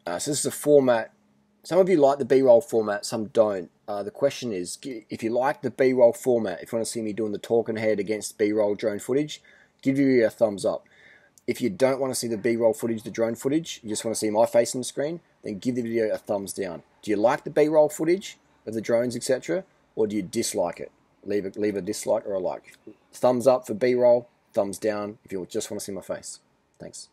So this is a format. Some of you like the B-roll format, some don't. The question is, if you like the B-roll format, if you want to see me doing the talking head against B-roll drone footage, give you a thumbs up. If you don't want to see the B-roll footage, the drone footage, you just want to see my face on the screen, then give the video a thumbs down. Do you like the B-roll footage of the drones, etc., or do you dislike it? Leave a dislike or a like. Thumbs up for B-roll, thumbs down if you just want to see my face. Thanks.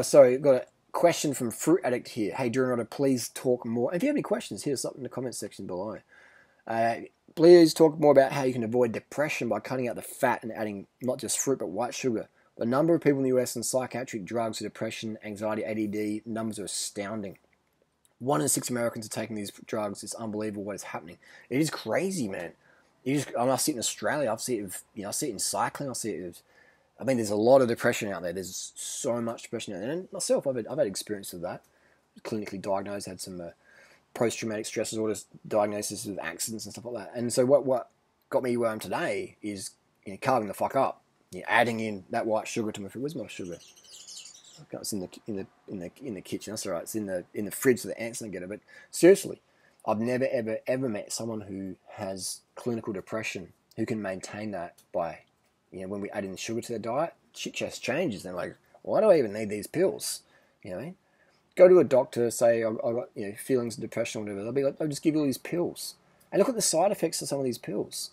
Sorry, got a question from Fruit Addict here. Hey, durianrider, please talk more. If you have any questions, hit us up in the comments section below. Please talk more about how you can avoid depression by cutting out the fat and adding not just fruit but white sugar. The number of people in the US on psychiatric drugs for depression, anxiety, ADD, numbers are astounding. 1 in 6 Americans are taking these drugs. It's unbelievable what is happening. It is crazy, man. I see it in Australia. I see it in cycling. I mean, there's a lot of depression out there. There's so much depression out there. And myself, I've had experience with that. Clinically diagnosed, had some post-traumatic stress disorder diagnosis with accidents and stuff like that. And so what got me where I am today is carving the fuck up, adding in that white sugar to my food. Where's my sugar? It's in the kitchen. That's all right. It's in the fridge so the ants don't get it. But seriously, I've never ever met someone who has clinical depression who can maintain that by when we add in sugar to their diet. Shit just changes. They're like, why do I even need these pills? Go to a doctor, say I've got feelings of depression or whatever. They'll be like, I'll just give you all these pills, and look at the side effects of some of these pills.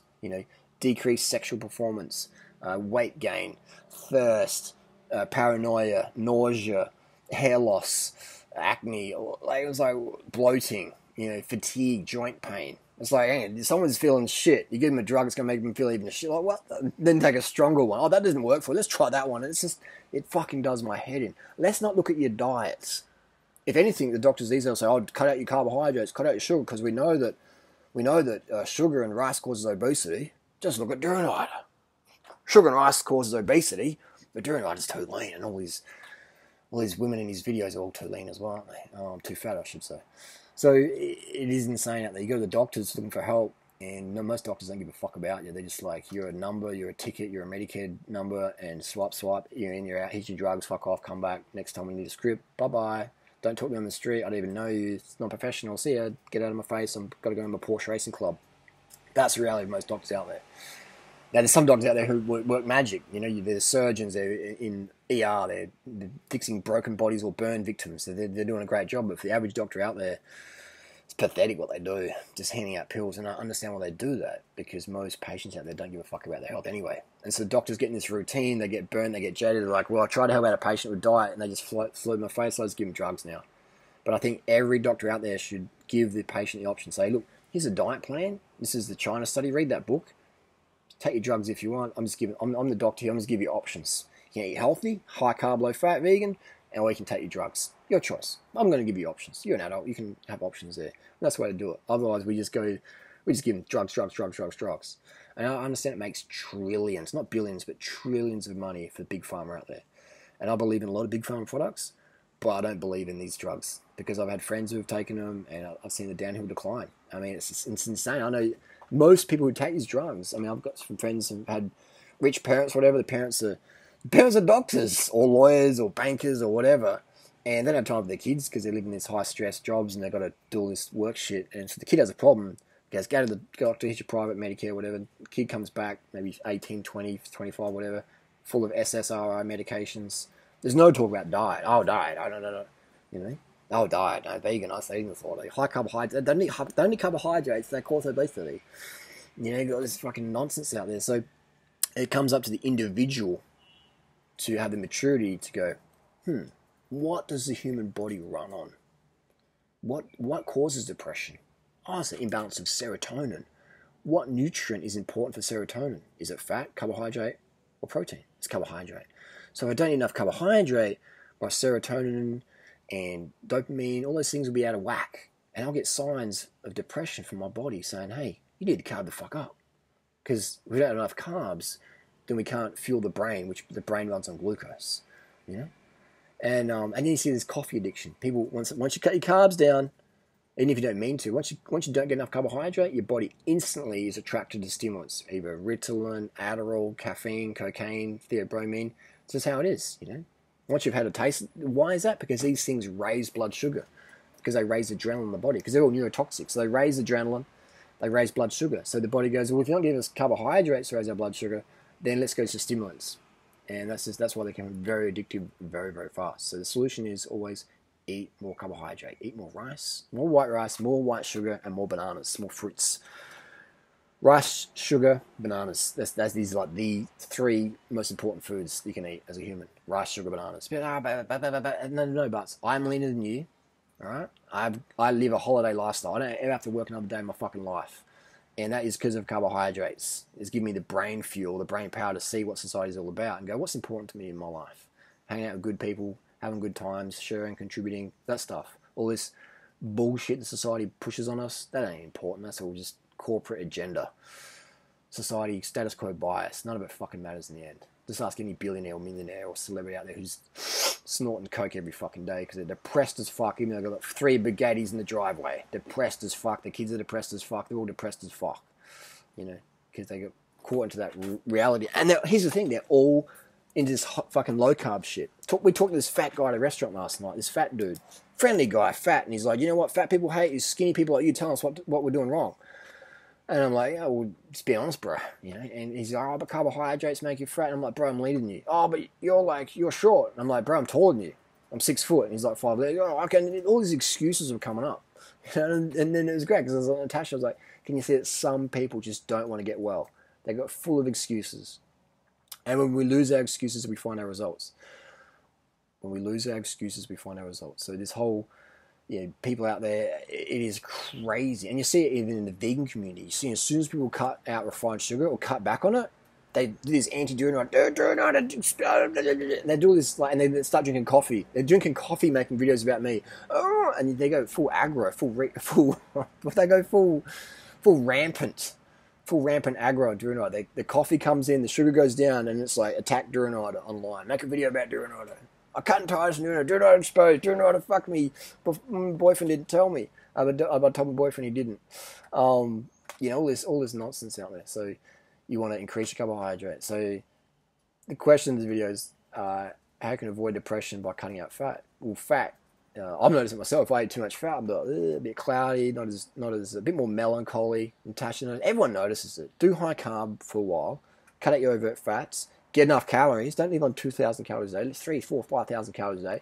Decreased sexual performance, weight gain, thirst, paranoia, nausea, hair loss, acne, bloating, fatigue, joint pain. It's like, hey, someone's feeling shit. You give them a drug, it's going to make them feel even shit. Like, what? Then take a stronger one. Oh, that doesn't work for you. Let's try that one. It fucking does my head in. Let's not look at your diets. If anything, the doctors these days say, oh, cut out your carbohydrates, cut out your sugar, because we know that sugar and rice causes obesity. Just look at durianrider. Sugar and rice causes obesity, but durianrider's too lean, and all these women in his videos are all too lean as well, aren't they? Oh, I'm too fat, I should say. So it is insane out there. You go to the doctors looking for help, and most doctors don't give a fuck about you. They're just like, you're a number, you're a ticket, you're a Medicaid number, and swipe, you're in, you're out, here's your drugs, fuck off, come back. Next time we need a script, bye-bye. Don't talk to me on the street, I don't even know you, it's not professional. See ya, get out of my face, I've got to go to my Porsche racing club. That's the reality of most doctors out there. Now, there's some doctors out there who work magic. There's surgeons, they're in ER, they're fixing broken bodies or burn victims. They're doing a great job, but for the average doctor out there, it's pathetic what they do, just handing out pills. And I understand why they do that, because most patients out there don't give a fuck about their health anyway. And so doctors get in this routine, they get burned, they get jaded. They're like, well, I tried to help out a patient with diet, and they just flew in my face, so I just give them drugs now. But I think every doctor out there should give the patient the option. Say, look, here's a diet plan. This is the China study. Read that book. Take your drugs if you want. I'm the doctor here. I'm just giving you options. You can eat healthy, high carb, low fat, vegan, or you can take your drugs. Your choice. I'm going to give you options. You're an adult. You can have options there. And that's the way to do it. Otherwise, we just give them drugs. And I understand it makes trillions, not billions, but trillions of money for big pharma out there. And I believe in a lot of big pharma products, but I don't believe in these drugs, because I've had friends who have taken them, and I've seen the downhill decline. I mean, it's insane. I know most people who take these drugs, I mean, I've got some friends who've had rich parents, whatever. The parents are doctors or lawyers or bankers or whatever, and they don't have time for their kids because they're living these high-stress jobs and they've got to do all this work shit. And so the kid has a problem, goes, go to the doctor, here's your private Medicare, whatever. The kid comes back, maybe 18, 20, 25, whatever, full of SSRI medications. There's no talk about diet. Oh, diet. I don't. Oh, diet. No, vegan. I say even thought. High carbohydrates. They don't need carbohydrates. They cause obesity. You've got this fucking nonsense out there. So it comes up to the individual to have the maturity to go, what does the human body run on? What causes depression? Oh, it's the imbalance of serotonin. What nutrient is important for serotonin? Is it fat, carbohydrate, or protein? It's carbohydrate. So if I don't eat enough carbohydrate, my serotonin and dopamine, all those things will be out of whack. And I'll get signs of depression from my body saying, hey, you need to carb the fuck up. Because if we don't have enough carbs, then we can't fuel the brain, which the brain runs on glucose. And then you see this coffee addiction. People, once you cut your carbs down, even if you don't mean to, once you don't get enough carbohydrate, your body instantly is attracted to stimulants, either Ritalin, Adderall, caffeine, cocaine, theobromine. It's just how it is, Once you've had a taste, why is that? Because these things raise blood sugar, because they raise adrenaline in the body, because they're all neurotoxic. So they raise adrenaline, they raise blood sugar. So the body goes, well, if you're not giving us carbohydrates to raise our blood sugar, then let's go to stimulants. And that's why they can be very addictive very, very fast. So the solution is always eat more carbohydrate, eat more rice, more white sugar, and more bananas, more fruits. Rice, sugar, bananas. These are like the 3 most important foods you can eat as a human. Rice, sugar, bananas. No buts. I'm leaner than you. All right. I live a holiday lifestyle. I don't ever have to work another day in my fucking life, and that is because of carbohydrates. It's giving me the brain fuel, the brain power to see what society is all about and go, what's important to me in my life? Hanging out with good people, having good times, sharing, contributing, that stuff. All this bullshit that society pushes on us, that ain't important. That's all just corporate agenda. Society, status quo bias. None of it fucking matters in the end. Just ask any billionaire or millionaire or celebrity out there who's snorting coke every fucking day because they're depressed as fuck, even though they've got 3 Bugattis in the driveway. Depressed as fuck. The kids are depressed as fuck. They're all depressed as fuck. You know, because they got caught into that reality. And here's the thing, they're all into this fucking low-carb shit. We talked to this fat guy at a restaurant last night, this fat dude. Friendly guy, fat, and he's like, you know what fat people hate is skinny people like you telling us what we're doing wrong. And I'm like, oh, well, just be honest, bro. You know, and he's like, oh, but carbohydrates make you fat. And I'm like, bro, I'm leaner than you. Oh, but you're short. And I'm like, bro, I'm taller than you. I'm 6 foot. And he's like 5'11". Oh, okay. All these excuses were coming up. You know, and then it was great because I was like, Natasha, I was like, can you see that some people just don't want to get well? They got full of excuses. And when we lose our excuses, we find our results. When we lose our excuses, we find our results. So this whole, people out there, it is crazy. And you see it even in the vegan community. You see as soon as people cut out refined sugar or cut back on it, they do this anti-durianrider, they do this, and they start drinking coffee. They're drinking coffee, making videos about me. Oh, and they go full aggro, full rampant aggro durianrider. The coffee comes in, the sugar goes down, and it's like, attack durianrider online. Make a video about durianrider. I cut and ties and durianrider exposed. Durianrider fucked me. My boyfriend didn't tell me. I told my boyfriend he didn't. All this nonsense out there. So you want to increase your carbohydrate. So the question of the video is, how can you avoid depression by cutting out fat? Well, fat. I've noticed it myself. If I eat too much fat, I'm like, a bit cloudy, not as a bit more melancholy. Everyone notices it. Do high carb for a while. Cut out your overt fats. Get enough calories. Don't live on 2,000 calories a day. 3, 4, 5,000 calories a day.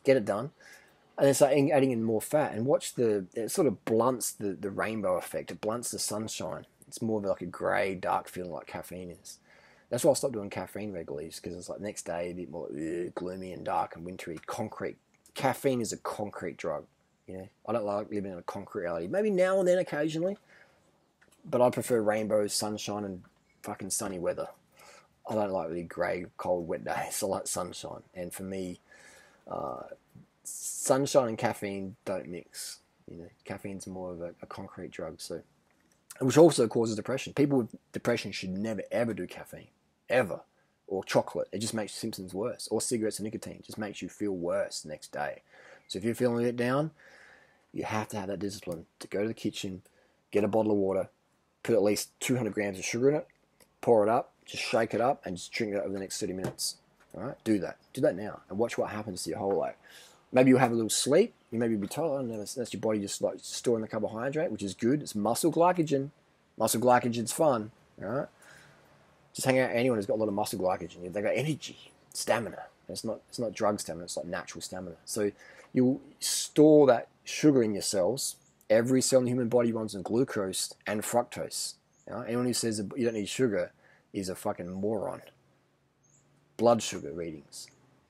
Get it done. And then start adding in more fat. And watch it sort of blunts the rainbow effect. It blunts the sunshine. It's more of like a grey, dark feeling like caffeine is. That's why I stopped doing caffeine regularly, because it's like next day a bit more gloomy and dark and wintry, concrete. Caffeine is a concrete drug. I don't like living in a concrete reality. Maybe now and then occasionally, but I prefer rainbows, sunshine, and fucking sunny weather. I don't like really grey, cold, wet days. I like sunshine. And for me, sunshine and caffeine don't mix. Caffeine's more of a concrete drug. So, which also causes depression. People with depression should never, ever do caffeine. Ever. Or chocolate. It just makes symptoms worse. Or cigarettes and nicotine. It just makes you feel worse the next day. So if you're feeling it down, you have to have that discipline to go to the kitchen, get a bottle of water, put at least 200 grams of sugar in it, pour it up, just shake it up, and just drink it over the next 30 minutes. All right? Do that. Do that now. And watch what happens to your whole life. Maybe you'll have a little sleep. You maybe be tired. That's your body just like storing the carbohydrate, which is good. It's muscle glycogen. Muscle glycogen's fun. All right? Just hang out with anyone who's got a lot of muscle glycogen. They've got energy, stamina. It's not drug stamina. It's like natural stamina. So you store that sugar in your cells. Every cell in the human body runs on glucose and fructose. Anyone who says that you don't need sugar is a fucking moron. Blood sugar readings.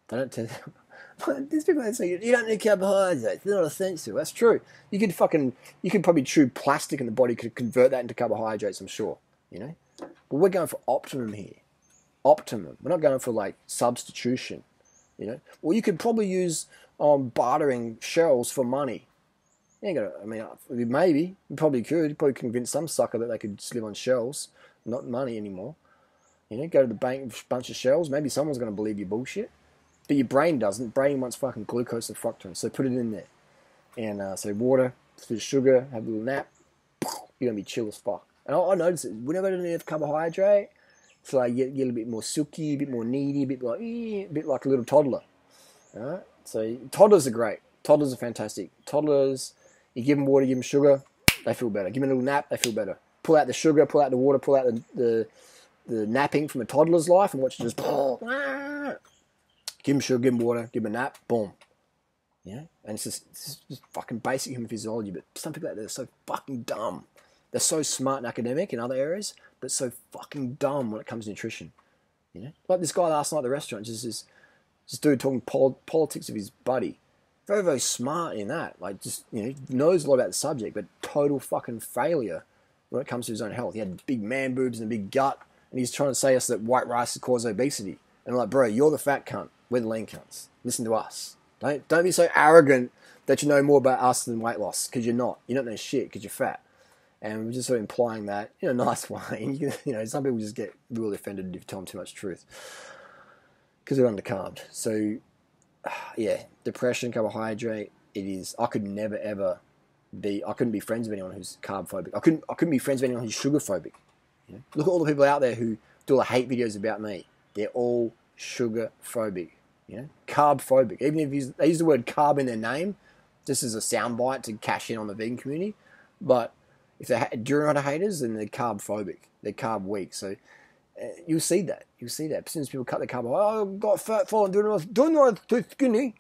They don't tell you. These people that say you don't need carbohydrates. They're not essential. That's true. You could probably chew plastic and the body could convert that into carbohydrates, I'm sure. But we're going for optimum here. Optimum. We're not going for like substitution. Well, you could probably use bartering shells for money. You ain't gonna, maybe. You probably could. You probably convince some sucker that they could just live on shells, not money anymore. Go to the bank with a bunch of shells. Maybe someone's going to believe your bullshit. But your brain doesn't. Brain wants fucking glucose and fructose. So put it in there. And so water, sugar, have a little nap. You're going to be chill as fuck. And I notice it. Whenever I don't have carbohydrate, So you get a bit more silky, a bit more needy, a bit like a little toddler. All right? So toddlers are great. Toddlers are fantastic. Toddlers, you give them water, give them sugar, they feel better. Give them a little nap, they feel better. Pull out the sugar, pull out the water, pull out the napping from a toddler's life and watch it just... Give them sugar, give them water, give them a nap, boom. Yeah? And it's just fucking basic human physiology, but some people out there are so fucking dumb. They're so smart and academic in other areas, but so fucking dumb when it comes to nutrition. You know? Like this guy last night at the restaurant, just this dude talking politics of his buddy. Very, very smart in that. Like, just, you know, knows a lot about the subject, but total fucking failure when it comes to his own health. He had big man boobs and a big gut, and he's trying to say us that white rice causes obesity. And I'm like, bro, you're the fat cunt. We're the lean cunts. Listen to us. Don't be so arrogant that you know more about us than weight loss, because you're not. You don't know shit because you're fat. And we're just sort of implying that in a nice way. You know, some people just get really offended if you tell them too much truth because they're undercarbed. So, yeah, depression, carbohydrate, it is. I could never, ever be, I couldn't be friends with anyone who's carb phobic. I couldn't be friends with anyone who's sugar phobic. You know? Look at all the people out there who do all the hate videos about me. They're all sugar phobic. You know, carb phobic. Even if they use the word carb in their name, just as a soundbite to cash in on the vegan community. But if they're durianrider haters, then they're carb phobic. They're carb weak. So you'll see that. You'll see that. As soon as people cut their carb, oh, I've got fat falling, durianrider's too skinny.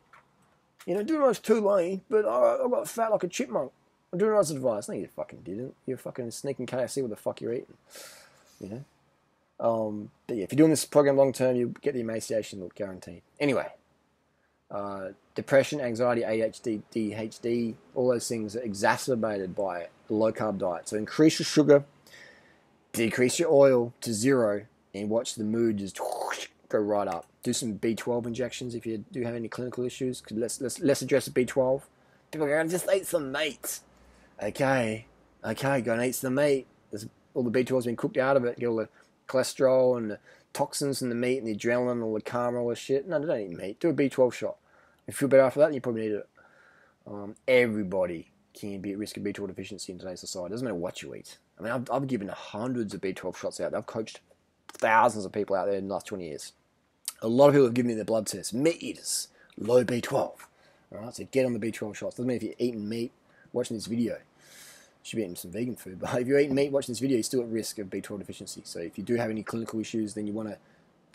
You know, durianrider's too lean, but I've got fat like a chipmunk. Durianrider's advice. No, you fucking didn't. You're fucking sneaking KFC what the fuck you're eating. You know? But yeah, if you're doing this program long term, you'll get the emaciation look guaranteed. Anyway, depression, anxiety, ADHD, DHD, all those things are exacerbated by the low carb diet. So increase your sugar, decrease your oil to 0, and watch the mood just go right up. Do some B12 injections if you do have any clinical issues. Let's address the B12. People are going, just eat some meat. Okay, go and eat some meat. All the B12's been cooked out of it. Get all the cholesterol and the toxins in the meat and the adrenaline and all the karma, all the shit. No, don't eat meat. Do a B12 shot. If you feel better after that, then you probably need it. Everybody can be at risk of B12 deficiency in today's society. It doesn't matter what you eat. I mean, I've given hundreds of B12 shots out. I've coached thousands of people out there in the last 20 years. A lot of people have given me their blood tests. Meat eaters, low B12. All right, so get on the B12 shots. Doesn't mean if you're eating meat, watching this video. You should be eating some vegan food. But if you're eating meat, watching this video, you're still at risk of B12 deficiency. So if you do have any clinical issues, then you want to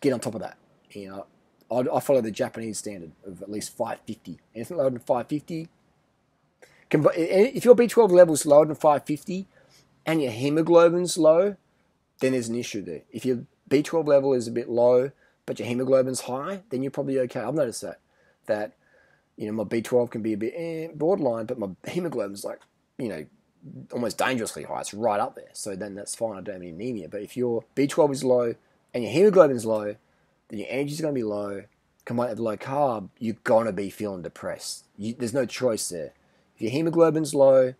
get on top of that. You know, I follow the Japanese standard of at least 550. Anything lower than 550, if your B12 level is lower than 550 and your hemoglobin's low, then there's an issue there. If your B12 level is a bit low, but your hemoglobin's high, then you're probably okay. I've noticed that, you know, my B12 can be a bit borderline, but my hemoglobin's like, you know, almost dangerously high. It's right up there. So then that's fine. I don't have any anemia. But if your B12 is low and your hemoglobin is low, then your energy's going to be low. Combined with low carb, you're going to be feeling depressed. There's no choice there. If your hemoglobin's low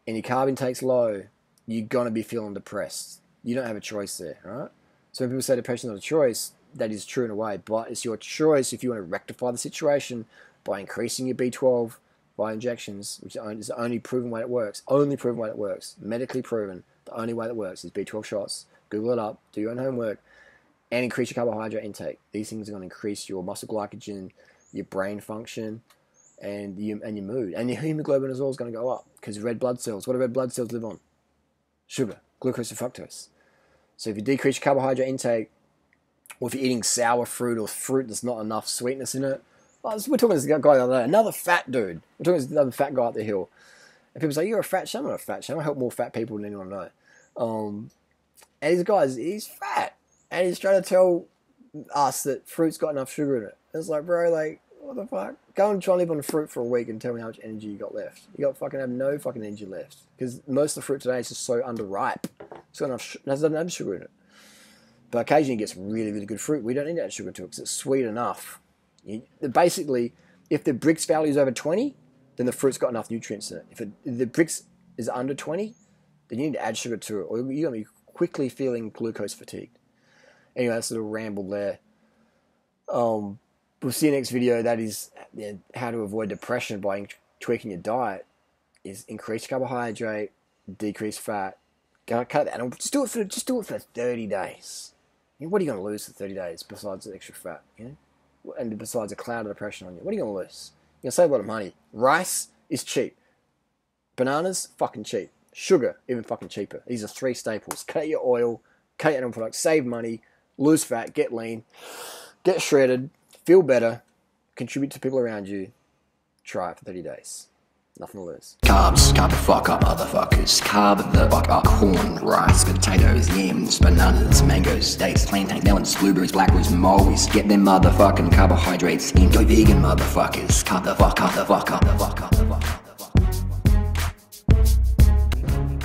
and your carb intake's low, you're going to be feeling depressed. You don't have a choice there, right? So when people say depression is not a choice, that is true in a way. But it's your choice if you want to rectify the situation by increasing your B12 by injections, which is the only proven way it works. Only proven way it works. Medically proven. The only way that works is B12 shots. Google it up. Do your own homework. And increase your carbohydrate intake. These things are going to increase your muscle glycogen, your brain function, and your mood. And your hemoglobin as well is going to go up. Because red blood cells, what do red blood cells live on? Sugar, glucose and fructose. So if you decrease your carbohydrate intake, or if you're eating sour fruit or fruit that's not enough sweetness in it, we're talking to this guy the other day, another fat dude. We're talking to this other fat guy up the hill. And people say, you're a fat shame. I'm not a fat shame. I help more fat people than anyone I know. And this guy, he's fat. And he's trying to tell us that fruit's got enough sugar in it. It's like, bro, like, what the fuck? Go and try and live on fruit for a week and tell me how much energy you got left. You got fucking have no fucking energy left. Because most of the fruit today is just so underripe. It's got enough, it doesn't have sugar in it. But occasionally it gets really, really good fruit. We don't need to add sugar to it because it's sweet enough. Basically, if the Brix value is over 20, then the fruit's got enough nutrients in it. If the Brix is under 20, then you need to add sugar to it, or you're going to be quickly feeling glucose fatigued. Anyway, that's a little ramble there. We'll see you next video. That is how to avoid depression by tweaking your diet. Is increase carbohydrate, decrease fat. Cut that. And just do it for 30 days. What are you going to lose for 30 days besides the extra fat? And besides a cloud of depression on you, what are you going to lose? You're going to save a lot of money. Rice is cheap. Bananas, fucking cheap. Sugar, even fucking cheaper. These are 3 staples. Cut your oil, cut your animal products, save money, lose fat, get lean, get shredded, feel better, contribute to people around you. Try it for 30 days. Nothing to lose. Carbs, carb the fuck up, motherfuckers. Carb the fuck up. Corn, rice, potatoes, yams, bananas, mangoes, dates, plantain, melons, blueberries, blackberries, mulberries. Get them motherfucking carbohydrates in. Go vegan, motherfuckers. Carb the fuck up, the fuck up, the fuck up, the fuck up.